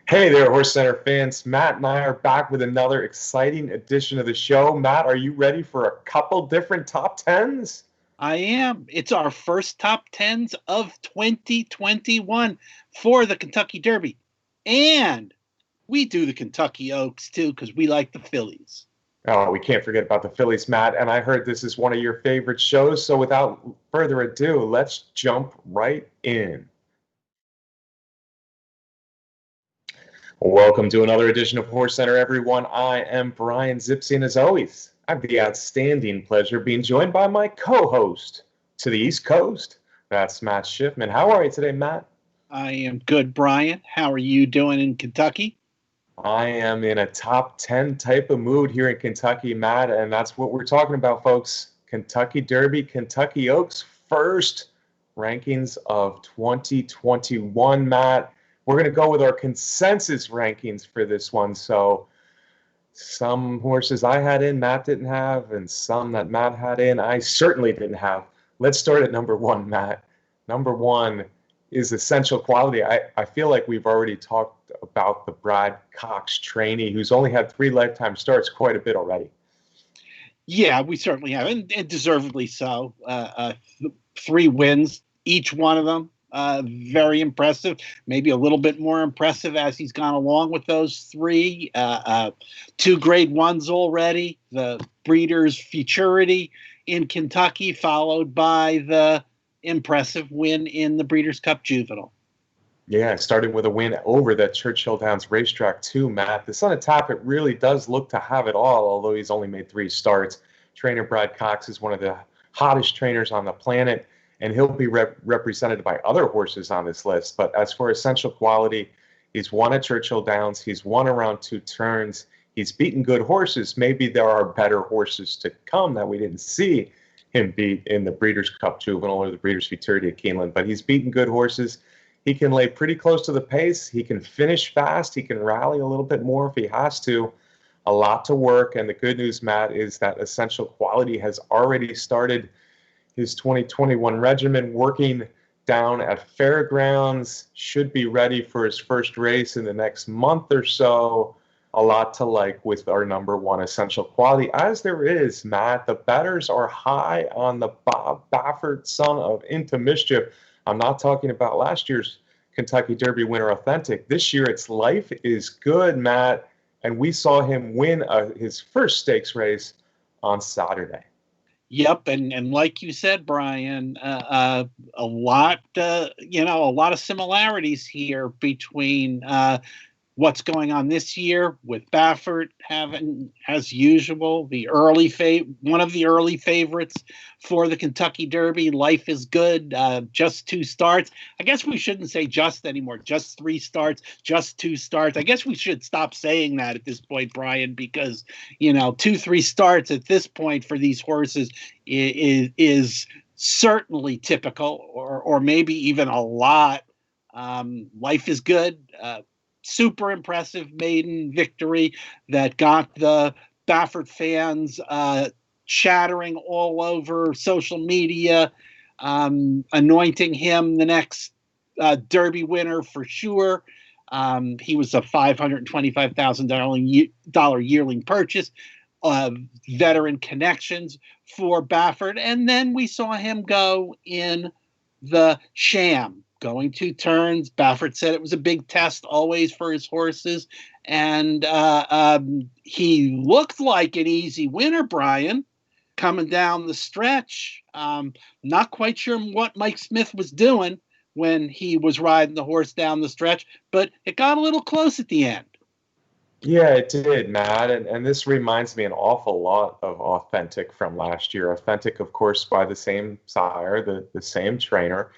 Hey there, Horse Center fans. Matt and I are back with another exciting edition of the show. Matt, are you ready for a couple different top tens? I am. It's our first top tens of 2021 for the Kentucky Derby. And we do the Kentucky Oaks too, because we like the fillies. Oh, we can't forget about the Phillies, Matt. And I heard this is one of your favorite shows. So without further ado, let's jump right in. Welcome to another edition of Horse Center, everyone. I am Brian Zipsy, and as always, I have the outstanding pleasure of being joined by my co-host to the East Coast. That's Matt Schiffman. How are you today, Matt? I am good, Brian. How are you doing in Kentucky? I am in a top 10 type of mood here in Kentucky, Matt, and that's what we're talking about, folks. Kentucky Derby, Kentucky Oaks, first rankings of 2021, Matt. We're going to go with our consensus rankings for this one. So some horses I had in, Matt didn't have, and some that Matt had in, I certainly didn't have. Let's start at number one, Matt. Number one is Essential Quality. I feel like we've already talked about the Brad Cox trainee, who's only had 3 lifetime starts, quite a bit already. Yeah, we certainly have, and deservedly so. 3 wins, each one of them. Very impressive. Maybe a little bit more impressive as he's gone along with those 3. 2 grade ones already. The Breeders' Futurity in Kentucky, followed by the impressive win in the Breeders' Cup Juvenile. Yeah, starting with a win over that Churchill Downs racetrack too, Matt. The Son of Tappet really does look to have it all, although he's only made 3 starts. Trainer Brad Cox is one of the hottest trainers on the planet, and he'll be represented by other horses on this list. But as for Essential Quality, he's won at Churchill Downs. He's won around 2 turns. He's beaten good horses. Maybe there are better horses to come that we didn't see him beat in the Breeders' Cup Juvenile or the Breeders' Futurity at Keeneland. But he's beaten good horses. He can lay pretty close to the pace. He can finish fast. He can rally a little bit more if he has to. A lot to work. And the good news, Matt, is that Essential Quality has already started his 2021 regimen, working down at Fairgrounds, should be ready for his first race in the next month or so. A lot to like with our number one Essential Quality, as there is, Matt. The bettors are high on the Bob Baffert, son of Into Mischief. I'm not talking about last year's Kentucky Derby winner, Authentic. This year, it's Life is Good, Matt, and we saw him win his first stakes race on Saturday. Yep, and like you said, Brian, a lot of similarities here between what's going on this year with Baffert having, as usual, one of the early favorites for the Kentucky Derby. Life is Good, just 2 starts. I guess we shouldn't say just anymore. Just 3 starts, just 2 starts. I guess we should stop saying that at this point, Brian, because 2-3 starts at this point for these horses is certainly typical, or maybe even a lot. Life is Good. Super impressive maiden victory that got the Baffert fans chattering all over social media, anointing him the next Derby winner for sure. He was a $525,000 yearling purchase, veteran connections for Baffert. And then we saw him go in the Sham, going 2 turns. Baffert said it was a big test always for his horses. And he looked like an easy winner, Brian, coming down the stretch. Not quite sure what Mike Smith was doing when he was riding the horse down the stretch, but it got a little close at the end. Yeah, it did, Matt. And this reminds me an awful lot of Authentic from last year. Authentic, of course, by the same sire, the same trainer.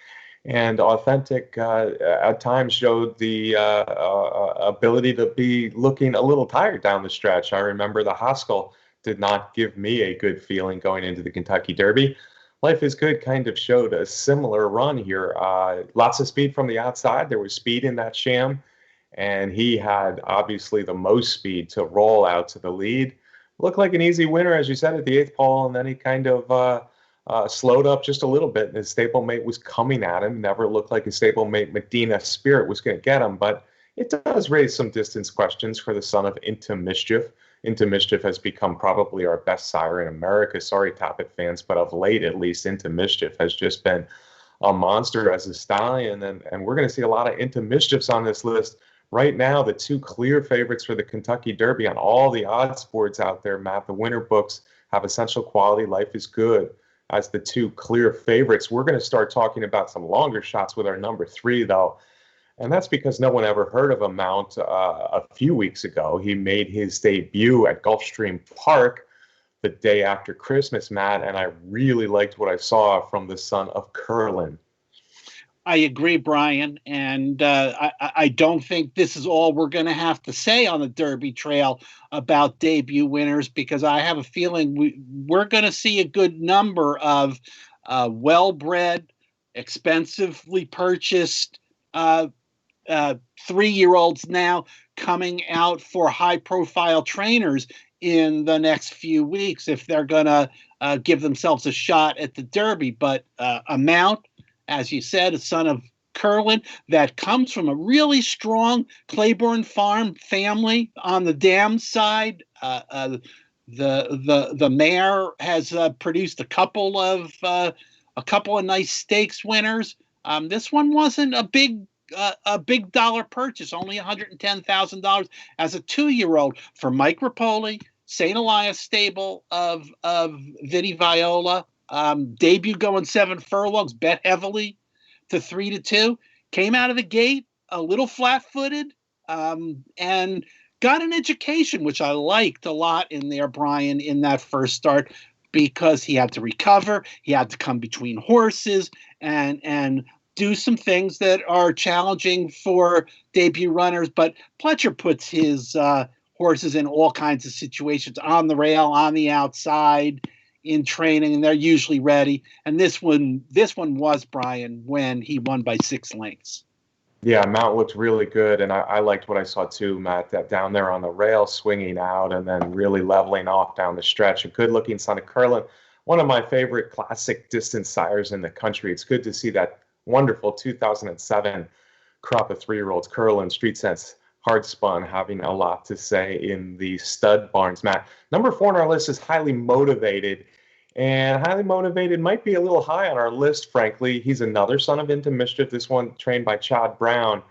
And Authentic at times showed the ability to be looking a little tired down the stretch. I remember the Haskell did not give me a good feeling going into the Kentucky Derby. Life is Good kind of showed a similar run here. Lots of speed from the outside. There was speed in that Sham, and he had obviously the most speed to roll out to the lead. Looked like an easy winner, as you said, at the 8th pole, and then he kind of slowed up just a little bit, and his stablemate was coming at him. Never looked like his stablemate Medina Spirit was going to get him, but It does raise some distance questions for the son of Into Mischief. Into Mischief has become probably our best sire in America. Sorry, Toppet fans, but of late, at least, Into Mischief has just been a monster as a stallion, and we're going to see a lot of Into Mischiefs on this list. Right now, the two clear favorites for the Kentucky Derby on all the odds boards out there, Matt, the winner books have Essential Quality, Life is Good as the two clear favorites. We're going to start talking about some longer shots with our number three, though. And that's because no one ever heard of a mount a few weeks ago. He made his debut at Gulfstream Park the day after Christmas, Matt, and I really liked what I saw from the son of Curlin. I agree, Brian, and I don't think this is all we're going to have to say on the Derby Trail about debut winners, because I have a feeling we're going to see a good number of well-bred, expensively purchased 3-year-olds now coming out for high-profile trainers in the next few weeks if they're going to give themselves a shot at the Derby. But a mount, as you said, a son of Curlin, that comes from a really strong Claiborne Farm family on the dam side. The mare has produced a couple of nice stakes winners. This one wasn't a big dollar purchase, only $110,000 as a 2-year-old for Mike Rapoli, St. Elias stable of Vinnie Viola. Debut going 7 furlongs, bet heavily to 3-2. Came out of the gate a little flat-footed, and got an education, which I liked a lot in there, Brian, in that first start, because he had to recover, he had to come between horses, and do some things that are challenging for debut runners. But Pletcher puts his horses in all kinds of situations, on the rail, on the outside, in training, and they're usually ready. And this one was, Brian, when he won by 6 lengths. Yeah, Mount looked really good, and I liked what I saw too, Matt, that down there on the rail, swinging out and then really leveling off down the stretch. A good-looking son of Curlin, one of my favorite classic distance sires in the country. It's good to see that wonderful 2007 crop of 3-year-olds, Curlin, Street Sense, Hard Spun, having a lot to say in the stud barns, Matt. Number 4 on our list is Highly Motivated. And Highly Motivated might be a little high on our list, frankly. He's another son of Into Mischief, this one trained by Chad Brown.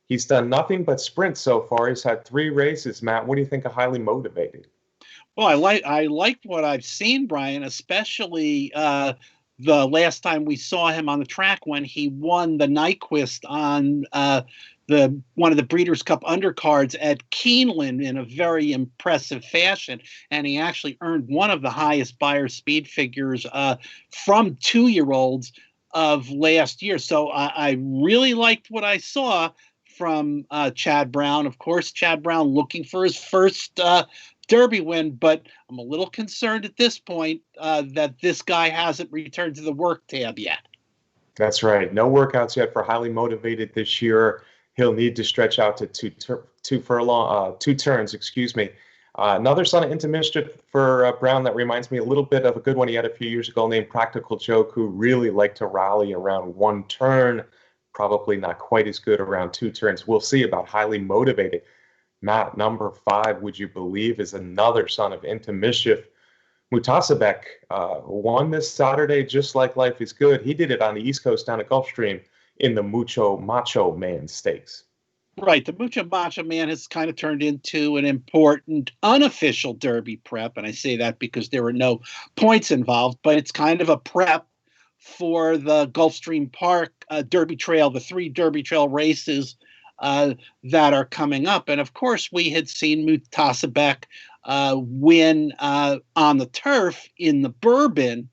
He's done nothing but sprint so far. He's had 3 races. Matt, what do you think of Highly Motivated? Well, I liked what I've seen, Brian, especially the last time we saw him on the track when he won the Nyquist on one of the Breeders' Cup undercards at Keeneland in a very impressive fashion, and he actually earned one of the highest Beyer speed figures from 2-year-olds of last year. So I really liked what I saw from Chad Brown. Of course, Chad Brown looking for his first Derby win, but I'm a little concerned at this point that this guy hasn't returned to the work tab yet. That's right. No workouts yet for Highly Motivated this year. He'll need to stretch out to two turns. Another son of Into Mischief for Brown that reminds me a little bit of a good one he had a few years ago named Practical Joke, who really liked to rally around 1 turn. Probably not quite as good around 2 turns. We'll see about Highly Motivated. Matt, number 5, would you believe, is another son of Into Mischief. Mutasabek won this Saturday just like Life is Good. He did it on the East Coast down at Gulfstream in the Mucho Macho Man Stakes. Right. The Mucho Macho Man has kind of turned into an important unofficial Derby prep. And I say that because there were no points involved, but it's kind of a prep for the Gulfstream Park Derby Trail, the 3 Derby Trail races that are coming up. And of course, we had seen Mutasabek win on the turf in the Bourbon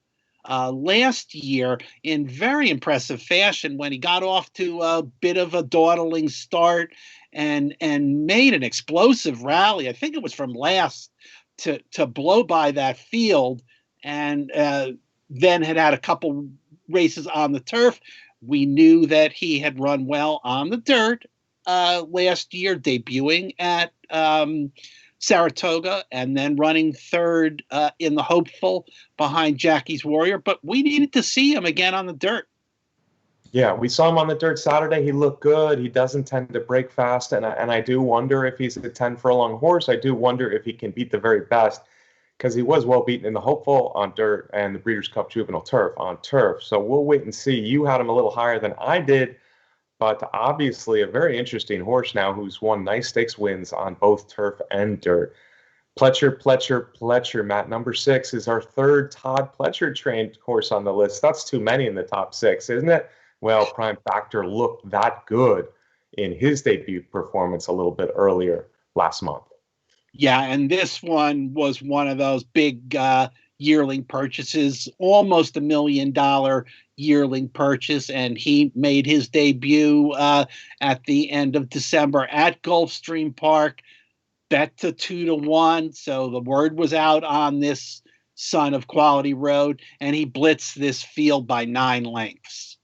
last year in very impressive fashion when he got off to a bit of a dawdling start and made an explosive rally. I think it was from last to blow by that field, and then had a couple races on the turf. We knew that he had run well on the dirt last year, debuting at Saratoga and then running 3rd in the Hopeful behind Jackie's Warrior. But we needed to see him again on the dirt. Yeah, we saw him on the dirt Saturday. He looked good. He doesn't tend to break fast, and I do wonder if he's a 10 furlong horse. I do wonder if he can beat the very best because he was well beaten in the Hopeful on dirt and the Breeders' Cup Juvenile Turf on turf. So we'll wait and see. You had him a little higher than I did, but obviously a very interesting horse now who's won nice stakes wins on both turf and dirt. Pletcher, Matt. Number 6 is our third Todd Pletcher trained horse on the list. That's too many in the top 6, isn't it? Well, Prime Factor looked that good in his debut performance a little bit earlier last month. Yeah, and this one was one of those big yearling purchases, almost $1 million yearling purchase, and he made his debut at the end of December at Gulfstream Park, bet to 2-1. So the word was out on this son of Quality Road, and he blitzed this field by 9 lengths.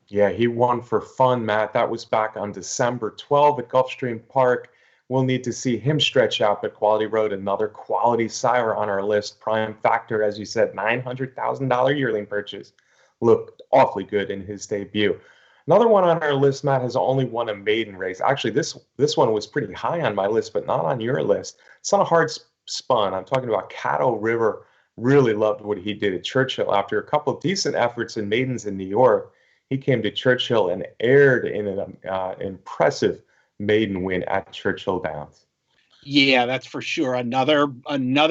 Yeah, he won for fun, Matt. That was back on December 12th at Gulfstream Park. We'll need to see him stretch out at Quality Road, another quality sire on our list. Prime Factor, as you said, $900,000 yearling purchase. Looked awfully good in his debut. Another one on our list, Matt, has only won a maiden race. Actually, this one was pretty high on my list, but not on your list. It's on a hard spun. I'm talking about Caddo River. Really loved what he did at Churchill after a couple of decent efforts in maidens in New York. He came to Churchill and aired in an impressive maiden win at Churchill Downs. Yeah, that's for sure. Another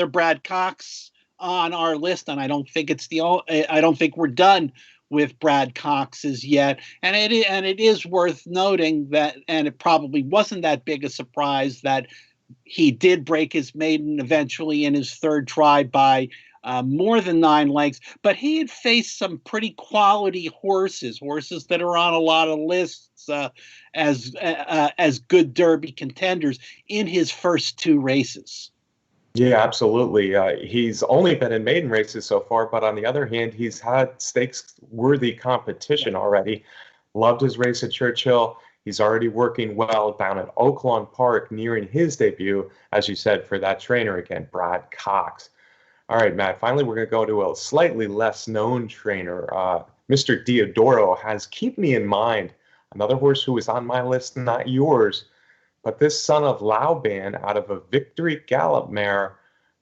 Brad Cox on our list, and I don't think we're done with Brad Cox's yet. And it is worth noting that, and it probably wasn't that big a surprise that he did break his maiden eventually in his third try by more than 9 lengths, but he had faced some pretty quality horses that are on a lot of lists as good Derby contenders in his first 2 races. Yeah, absolutely. He's only been in maiden races so far, but on the other hand, he's had stakes-worthy competition already. Loved his race at Churchill. He's already working well down at Oaklawn Park, nearing his debut, as you said, for that trainer again, Brad Cox. All right, Matt, finally, we're going to go to a slightly less known trainer. Mr. Diodoro has Keep Me in Mind, another horse who is on my list, not yours. But this son of Laoban out of a Victory Gallop mare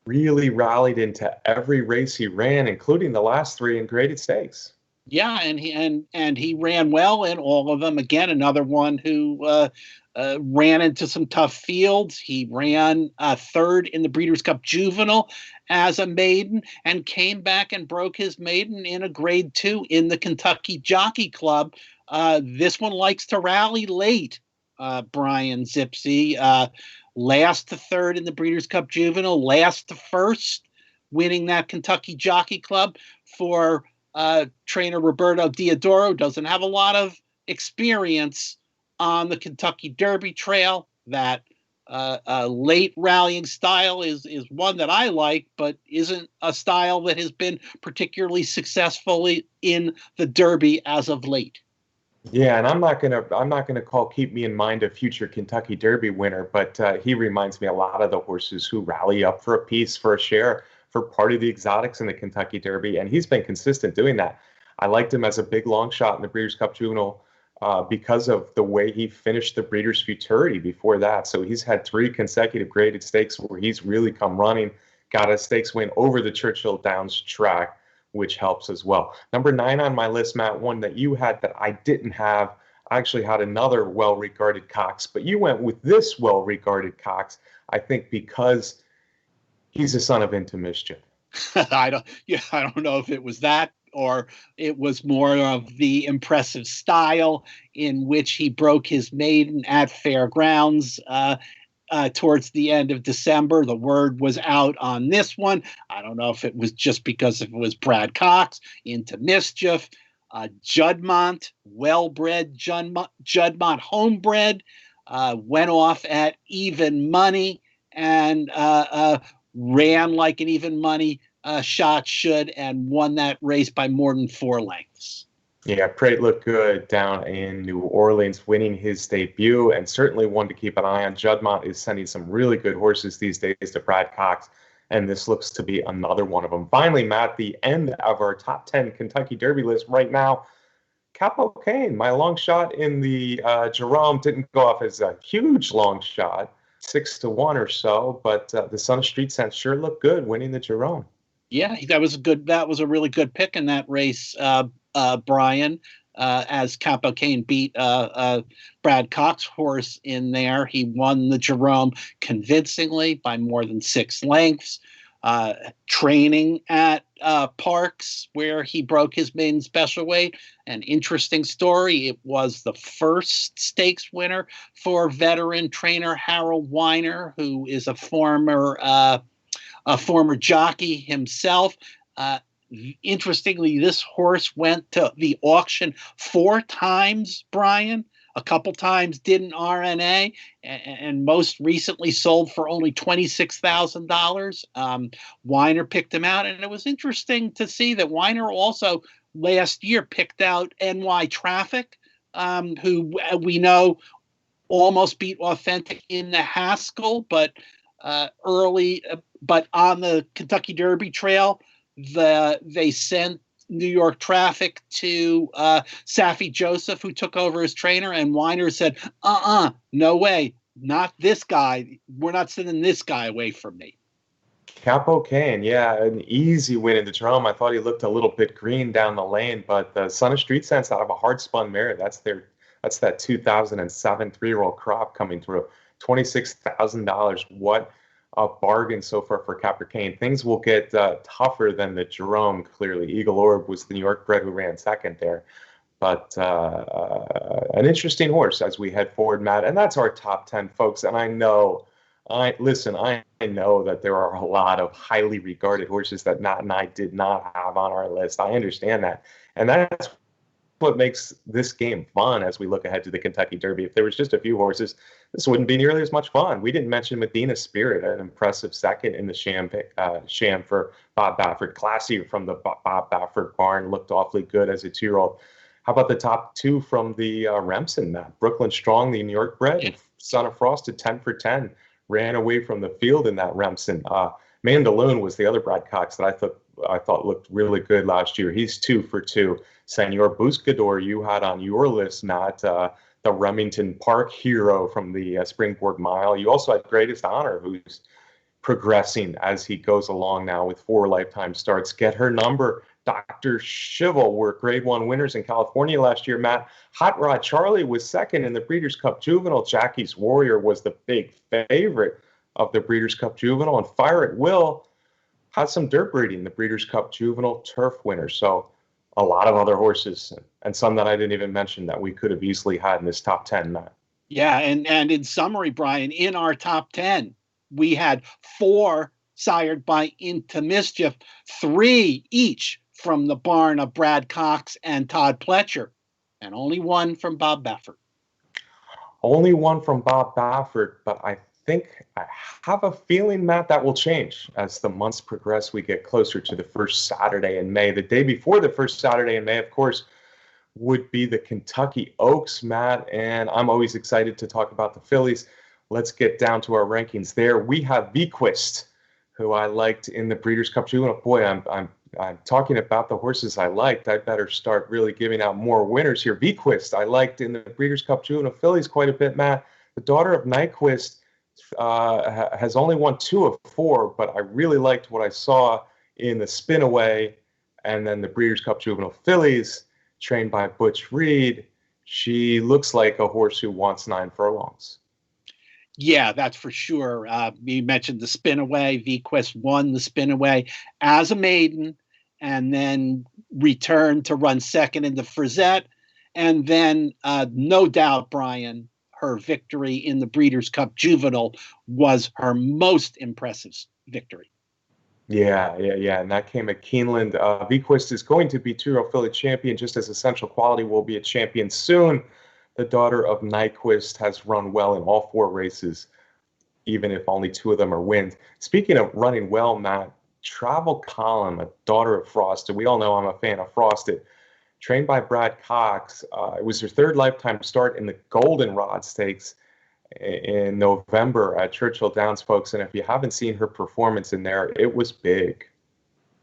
really rallied into every race he ran, including the last 3 in graded stakes. Yeah, and he ran well in all of them. Again, another one who ran into some tough fields. He ran third in the Breeders' Cup Juvenile as a maiden and came back and broke his maiden in a grade 2 in the Kentucky Jockey Club. This one likes to rally late, Brian Zipsy. Last to third in the Breeders' Cup Juvenile, last to first, winning that Kentucky Jockey Club for trainer Roberto Diodoro. Doesn't have a lot of experience on the Kentucky Derby trail. That late rallying style is one that I like, but isn't a style that has been particularly successfully in the Derby as of late. Yeah, and I'm not gonna call Keep Me in Mind a future Kentucky Derby winner, but he reminds me a lot of the horses who rally up for a piece, for a share, for part of the exotics in the Kentucky Derby, and he's been consistent doing that. I liked him as a big long shot in the Breeders' Cup Juvenile because of the way he finished the Breeders' Futurity before that. So he's had 3 consecutive graded stakes where he's really come running, got a stakes win over the Churchill Downs track, which helps as well. Number 9 on my list, Matt, one that you had that I didn't have. I actually had another well-regarded Cox, but you went with this well-regarded Cox, I think because he's a son of Into Mischief. I don't know if it was that or it was more of the impressive style in which he broke his maiden at Fairgrounds towards the end of December. The word was out on this one. I don't know if it was just because if it was Brad Cox, Into Mischief, Juddmonte, well-bred Juddmonte, homebred, went off at even money and ran like an even money shot should and won that race by more than 4 lengths. Yeah, Prate looked good down in New Orleans, winning his debut, and certainly one to keep an eye on. Juddmonte is sending some really good horses these days to Brad Cox, and this looks to be another one of them. Finally, Matt, the end of our top 10 Kentucky Derby list right now. Capo Kane, my long shot in the Jerome didn't go off as a huge long shot, 6-1 or so, but the Son of Street Sense sure looked good winning the Jerome. Yeah, that was a good. That was a really good pick in that race, Brian. As Capo Kane beat Brad Cox's horse in there, he won the Jerome convincingly by more than 6 lengths. Training at Parks, where he broke his maiden special weight. An interesting story. It was the first stakes winner for veteran trainer Harold Weiner, who is a former jockey himself. Interestingly, this horse went to the auction 4 times, Brian. A couple times did an RNA, and most recently sold for only $26,000. Weiner picked him out, and it was interesting to see that Weiner also last year picked out NY Traffic, who we know almost beat Authentic in the Haskell, but but on the Kentucky Derby trail, they sent New York Traffic to Safi Joseph, who took over as trainer, and Weiner said, no way, not this guy. We're not sending this guy away from me. Capo Kane, yeah, an easy win in the Jerome. I thought he looked a little bit green down the lane, but the Son of Street Sense out of a hard spun mare, that's that 2007 3-year-old crop coming through. $26,000. What a bargain so far for Capo Kane. Things will get tougher than the Jerome, clearly. Eagle Orb was the New York bred who ran second there. But an interesting horse as we head forward, Matt. And that's our top 10, folks. And I know that there are a lot of highly regarded horses that Matt and I did not have on our list. I understand that. And that's what makes this game fun as we look ahead to the Kentucky Derby. If there was just a few horses, this wouldn't be nearly as much fun. We didn't mention Medina Spirit, an impressive second in the sham for Bob Baffert. Classy from the Bob Baffert barn, looked awfully good as a 2-year-old. How about the top 2 from the Remsen, Matt? Brooklyn Strong, the New York bred, and Son of Frost at 10 for 10, ran away from the field in that Remsen. Mandaloon was the other Brad Cox that I thought looked really good last year. He's 2 for 2. Senor Buscador, you had on your list, Matt, the Remington Park hero from the Springboard Mile. You also had Greatest Honor, who's progressing as he goes along now with 4 lifetime starts. Get Her Number, Dr. Shivel were Grade 1 winners in California last year, Matt. Hot Rod Charlie was second in the Breeders' Cup Juvenile. Jackie's Warrior was the big favorite of the Breeders' Cup Juvenile. And Fire at Will had some dirt breeding, the Breeders' Cup Juvenile Turf winner. So a lot of other horses and some that I didn't even mention that we could have easily had in this top 10, Matt. Yeah, and in summary, Brian, in our top 10, we had 4 sired by Into Mischief, 3 each from the barn of Brad Cox and Todd Pletcher, and only 1 from Bob Baffert. Only 1 from Bob Baffert, but I have a feeling, Matt, that will change as the months progress. We get closer to the first Saturday in May. The day before the first Saturday in May, of course, would be the Kentucky Oaks, Matt, and I'm always excited to talk about the fillies. Let's get down to our rankings there. We have Vequist, who I liked in the Breeders' Cup Juvenile. Boy, I'm talking about the horses I liked. I better start really giving out more winners here. Vequist, I liked in the Breeders' Cup Juvenile fillies quite a bit, Matt. The Daughter of Nyquist has only won 2 of 4, but I really liked what I saw in the Spinaway and then the Breeders' Cup Juvenile fillies, trained by Butch Reed. She looks like a horse who wants 9 furlongs. Yeah, that's for sure. You mentioned the Spinaway. Vequist won the Spinaway as a maiden and then returned to run second in the Frizette. And then, no doubt, Brian, her victory in the Breeders' Cup Juvenile was her most impressive victory. Yeah. And that came at Keeneland. Vequist is going to be 2-year-old filly champion, just as Essential Quality will be a champion soon. The Daughter of Nyquist has run well in all 4 races, even if only 2 of them are wins. Speaking of running well, Matt, Travel Column, a Daughter of Frosted. We all know I'm a fan of Frosted. Trained by Brad Cox. It was her 3rd lifetime start in the Goldenrod Stakes in November at Churchill Downs, folks. And if you haven't seen her performance in there, it was big.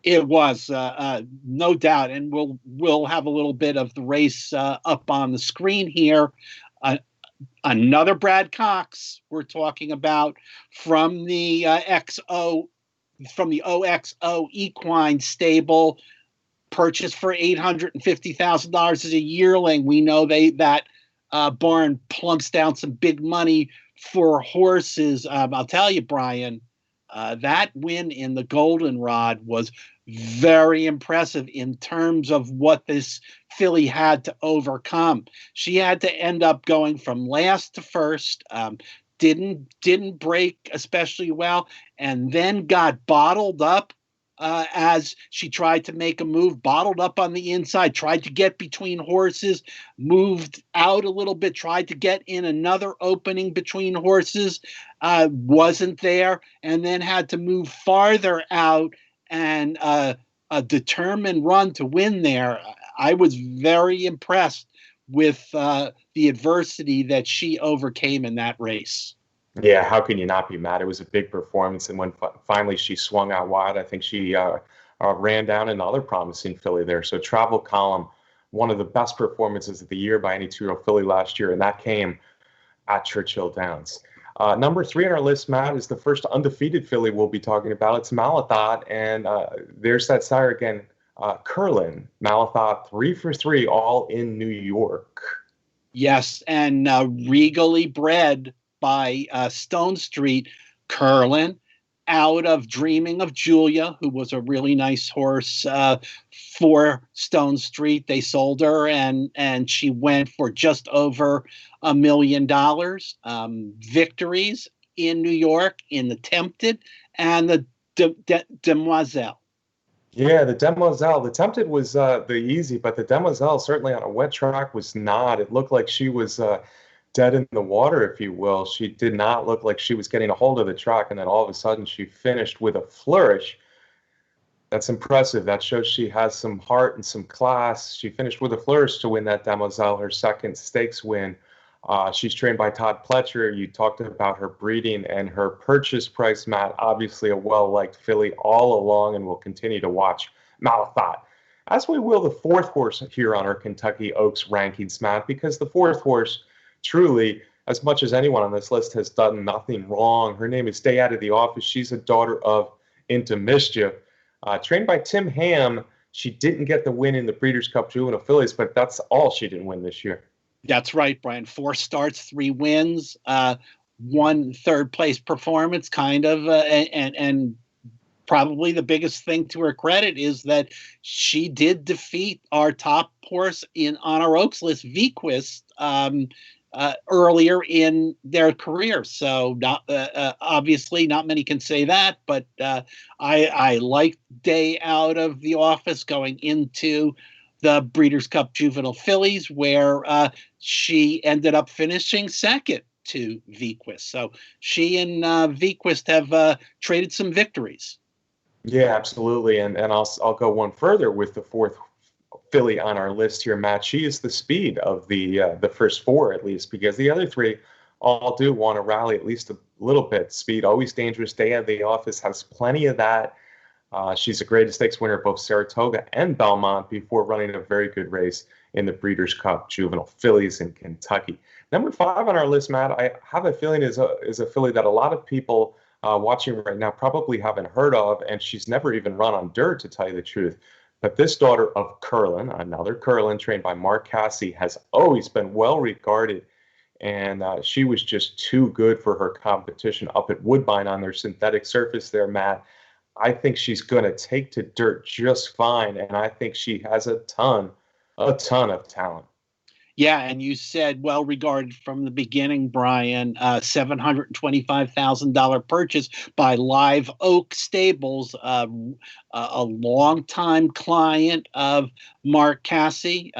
It was no doubt, and we'll have a little bit of the race up on the screen here. Uh, Another Brad Cox we're talking about from the OXO Equine Stable, purchased for $850,000 as a yearling. We know that barn plunks down some big money for horses. I'll tell you, Brian, that win in the Goldenrod was very impressive in terms of what this filly had to overcome. She had to end up going from last to first. Didn't break especially well, and then got bottled up as she tried to make a move, bottled up on the inside, tried to get between horses, moved out a little bit, tried to get in another opening between horses, wasn't there, and then had to move farther out and a determined run to win there. I was very impressed with the adversity that she overcame in that race. Yeah, how can you not be mad? It was a big performance, and when finally she swung out wide, I think she ran down another promising filly there. So Travel Column, one of the best performances of the year by any two-year-old filly last year, and that came at Churchill Downs. Number 3 on our list, Matt, is the first undefeated filly we'll be talking about. It's Malathot, and there's that sire again, Curlin. Malathot, 3 for 3, all in New York. Yes, and regally bred by Stone Street, Curlin, out of Dreaming of Julia, who was a really nice horse for Stone Street. They sold her, and she went for just over $1 million. Victories in New York in the Tempted and the Demoiselle. Yeah, the Demoiselle. The Tempted was the easy, but the Demoiselle, certainly on a wet track, was not. It looked like she was dead in the water, if you will. She did not look like she was getting a hold of the track, and then all of a sudden she finished with a flourish. That's impressive. That shows she has some heart and some class. She finished with a flourish to win that Demoiselle, her second stakes win. She's trained by Todd Pletcher. You talked about her breeding and her purchase price, Matt. Obviously a well-liked filly all along, and we'll continue to watch Malathot, as we will the 4th horse here on our Kentucky Oaks rankings, Matt, because the 4th horse, truly, as much as anyone on this list, has done nothing wrong. Her name is Stay Out of the Office. She's a daughter of Into Mischief. Trained by Tim Ham, she didn't get the win in the Breeders' Cup Juvenile Fillies, but that's all she didn't win this year. That's right, Brian. 4 starts, 3 wins, 1 third-place performance, kind of, and probably the biggest thing to her credit is that she did defeat our top horse on our Oaks list, Vequist, earlier in their career. So not obviously not many can say that, but I like Day Out of the Office going into the Breeders' Cup Juvenile Fillies, where she ended up finishing second to Vequist. So she and Vequist have traded some victories. Yeah, absolutely. And I'll go one further with the 4th filly on our list here, Matt. She is the speed of the first 4, at least, because the other 3 all do want to rally at least a little bit. Speed, Always Dangerous, Day Out of the Office has plenty of that. She's a great stakes winner at both Saratoga and Belmont before running a very good race in the Breeders' Cup Juvenile Fillies in Kentucky. Number 5 on our list, Matt, I have a feeling is a filly that a lot of people watching right now probably haven't heard of, and she's never even run on dirt, to tell you the truth. But this daughter of Curlin, another Curlin trained by Mark Casse, has always been well regarded, and she was just too good for her competition up at Woodbine on their synthetic surface there, Matt. I think she's going to take to dirt just fine, and I think she has a ton of talent. Yeah, and you said well regarded from the beginning, Brian. $725,000 purchase by Live Oak Stables, a longtime client of Mark Casse.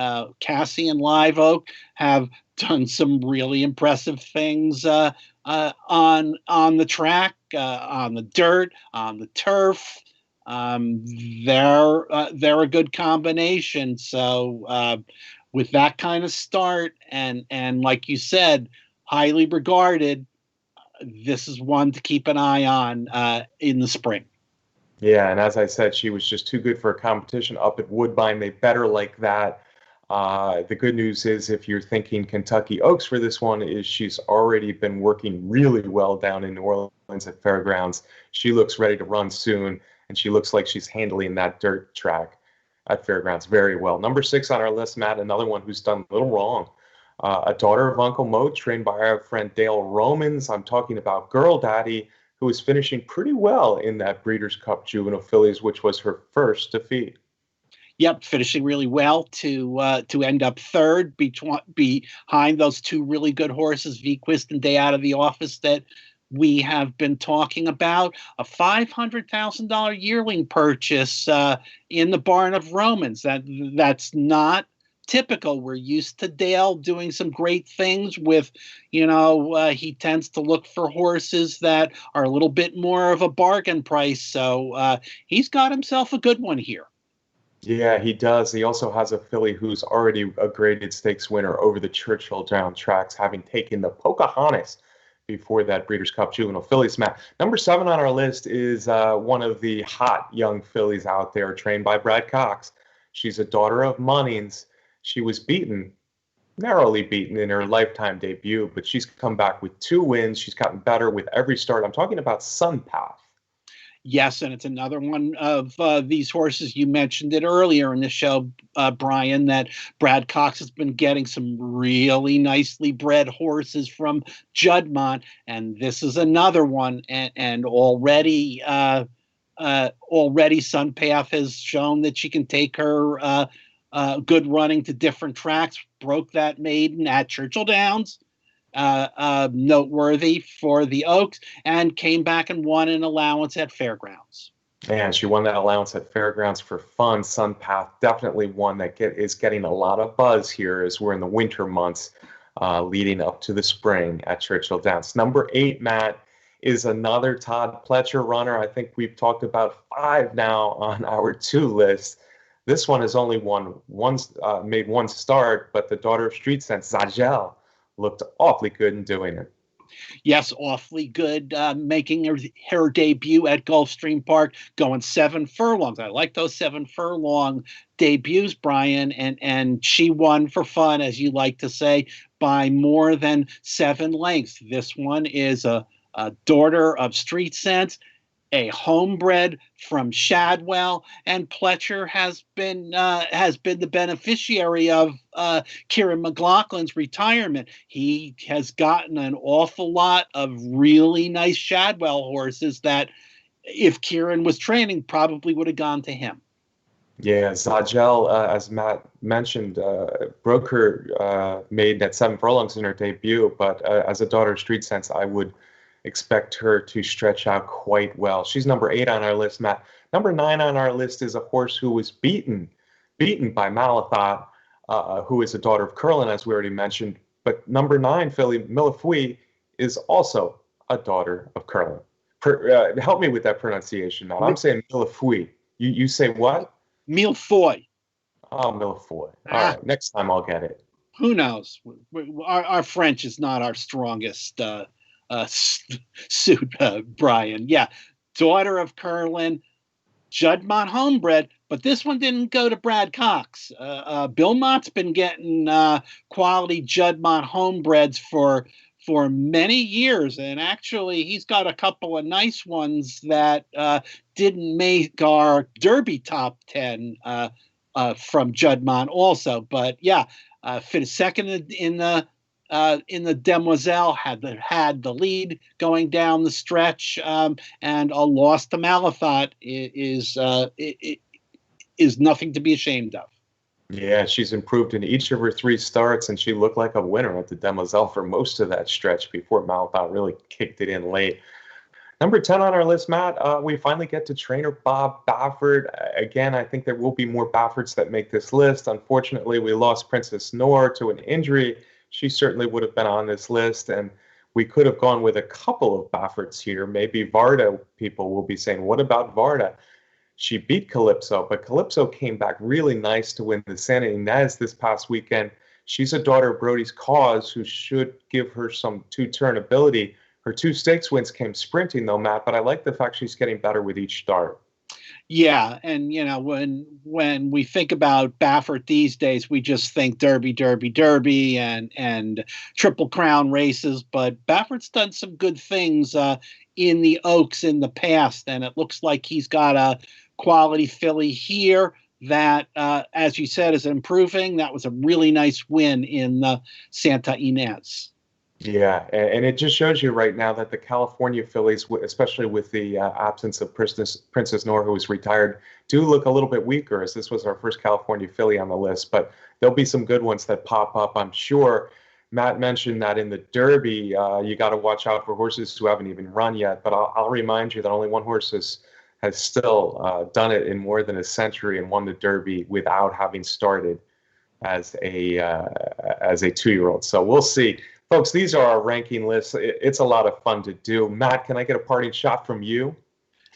Casse and Live Oak have done some really impressive things on the track, on the dirt, on the turf. They're a good combination. So with that kind of start and like you said, highly regarded, this is one to keep an eye on in the spring. Yeah, and as I said, she was just too good for a competition up at Woodbine. They better like that. The good news is, if you're thinking Kentucky Oaks for this one, is she's already been working really well down in New Orleans at Fairgrounds. She looks ready to run soon, and she looks like she's handling that dirt track at Fairgrounds very well. Number 6 on our list, Matt, another one who's done a little wrong. A daughter of Uncle Mo, trained by our friend Dale Romans. I'm talking about Girl Daddy, who is finishing pretty well in that Breeders' Cup Juvenile Fillies, which was her first defeat. Yep, finishing really well to end up third behind those two really good horses, Vequist and Day Out of the Office, that we have been talking about. A $500,000 yearling purchase in the barn of Romans. That's not typical. We're used to Dale doing some great things with, he tends to look for horses that are a little bit more of a bargain price. So he's got himself a good one here. Yeah, he does. He also has a filly who's already a graded stakes winner over the Churchill Down tracks, having taken the Pocahontas before that Breeders' Cup Juvenile Fillies match. Number 7 on our list is one of the hot young fillies out there, trained by Brad Cox. She's a daughter of Munnings. She was narrowly beaten in her lifetime debut, but she's come back with 2 wins. She's gotten better with every start. I'm talking about Sunpath. Yes, and it's another one of these horses. You mentioned it earlier in the show, Brian, that Brad Cox has been getting some really nicely bred horses from Juddmonte, and this is another one. And already Sunpath has shown that she can take her good running to different tracks. Broke that maiden at Churchill Downs. Noteworthy for the Oaks, and came back and won an allowance at Fairgrounds. Man, she won that allowance at Fairgrounds for fun. Sunpath, definitely one that is getting a lot of buzz here as we're in the winter months leading up to the spring at Churchill Downs. Number 8, Matt, is another Todd Pletcher runner. I think we've talked about 5 now on our 2 list. This one has only made one start, but the daughter of Street Sense, Zagel, looked awfully good in doing it. Yes, awfully good, making her debut at Gulfstream Park, going 7 furlongs. I like those 7 furlong debuts, Brian, and she won for fun, as you like to say, by more than 7 lengths. This one is a daughter of Street Sense, a homebred from Shadwell, and Pletcher has been the beneficiary of Kieran McLaughlin's retirement. He has gotten an awful lot of really nice Shadwell horses that, if Kieran was training, probably would have gone to him. Yeah, Zagel, as Matt mentioned, broke her maiden at 7 furlongs in her debut, but as a daughter of Street Sense, I would expect her to stretch out quite well. She's number 8 on our list, Matt. Number 9 on our list is a horse who was beaten by Malathaat, who is a daughter of Curlin, as we already mentioned. But number 9, filly Millefeuille, is also a daughter of Curlin. Help me with that pronunciation, Matt. I'm saying Millefeuille. You say what? Millefeuille. Oh, Millefeuille. All right, next time I'll get it. Who knows? Our French is not our strongest suit, Brian. Yeah, daughter of Curlin, Juddmonte homebred, but this one didn't go to Brad Cox. Bill Mott's been getting quality Juddmonte homebreds for many years, and actually he's got a couple of nice ones that didn't make our Derby top 10 from Juddmonte also. But yeah, finished second in the Demoiselle, had the lead going down the stretch, and a loss to Malathaat is nothing to be ashamed of. Yeah, she's improved in each of her 3 starts, and she looked like a winner at the Demoiselle for most of that stretch before Malathaat really kicked it in late. Number 10 on our list, Matt, we finally get to trainer Bob Baffert. Again, I think there will be more Bafferts that make this list. Unfortunately, we lost Princess Noor to an injury. She certainly would have been on this list, and we could have gone with a couple of Bafferts here. Maybe Varda, people will be saying, what about Varda? She beat Calypso, but Calypso came back really nice to win the Santa Ynez this past weekend. She's a daughter of Brody's Cause, who should give her some 2-turn ability. Her 2 stakes wins came sprinting, though, Matt, but I like the fact she's getting better with each start. Yeah, and when we think about Baffert these days, we just think Derby, Derby, Derby, and Triple Crown races. But Baffert's done some good things in the Oaks in the past, and it looks like he's got a quality filly here that, as you said, is improving. That was a really nice win in Santa Ynez. Yeah, and it just shows you right now that the California fillies, especially with the absence of Princess Nora, who was retired, do look a little bit weaker, as this was our first California filly on the list. But there'll be some good ones that pop up, I'm sure. Matt mentioned that in the Derby, you got to watch out for horses who haven't even run yet. But I'll remind you that only one horse has still done it in more than a century and won the Derby without having started as a 2-year-old. So we'll see. Folks, these are our ranking lists. It's a lot of fun to do. Matt, can I get a parting shot from you?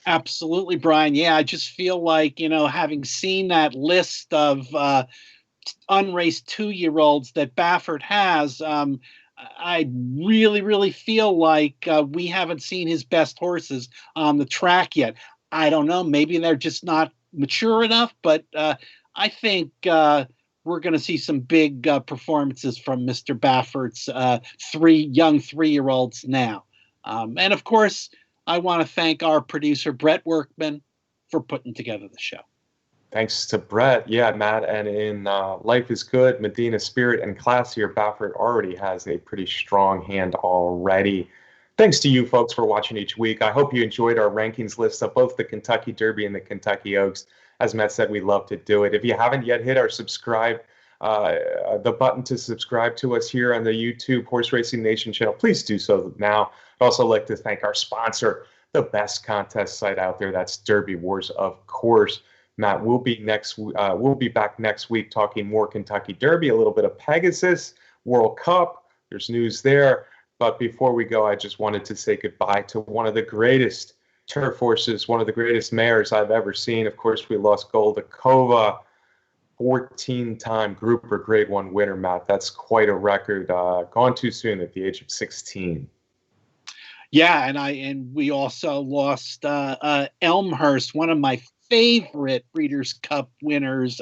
Absolutely, Brian. Yeah, I just feel like, having seen that list of unraced 2-year-olds that Baffert has, I really, really feel like we haven't seen his best horses on the track yet. I don't know. Maybe they're just not mature enough, but I think we're going to see some big performances from Mr. Baffert's young 3-year-olds now. And of course, I want to thank our producer, Brett Workman, for putting together the show. Thanks to Brett. Yeah, Matt. And in Life is Good, Medina Spirit, and Classier, Baffert already has a pretty strong hand already. Thanks to you folks for watching each week. I hope you enjoyed our rankings list of both the Kentucky Derby and the Kentucky Oaks. As Matt said, we love to do it. If you haven't yet hit our subscribe, the button to subscribe to us here on the YouTube Horse Racing Nation channel, please do so now. I'd also like to thank our sponsor, the best contest site out there. That's Derby Wars, of course. Matt, we'll be back next week talking more Kentucky Derby, a little bit of Pegasus, World Cup. There's news there. But before we go, I just wanted to say goodbye to one of the greatest turf horses, one of the greatest mares I've ever seen. Of course, we lost Goldakova, 14-time Grouper Grade 1 winner, Matt. That's quite a record. Gone too soon at the age of 16. Yeah, and we also lost Elmhurst, one of my favorite Breeders' Cup winners.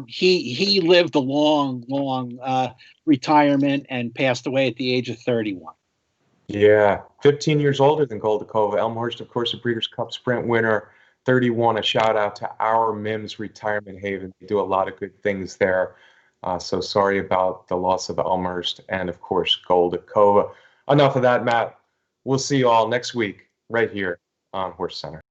He lived a long retirement and passed away at the age of 31. Yeah, 15 years older than Goldakova. Elmhurst, of course, a Breeders' Cup Sprint winner. 31, a shout out to our Mims Retirement Haven. They do a lot of good things there. So sorry about the loss of Elmhurst and, of course, Goldakova. Enough of that, Matt. We'll see you all next week right here on HorseCenter.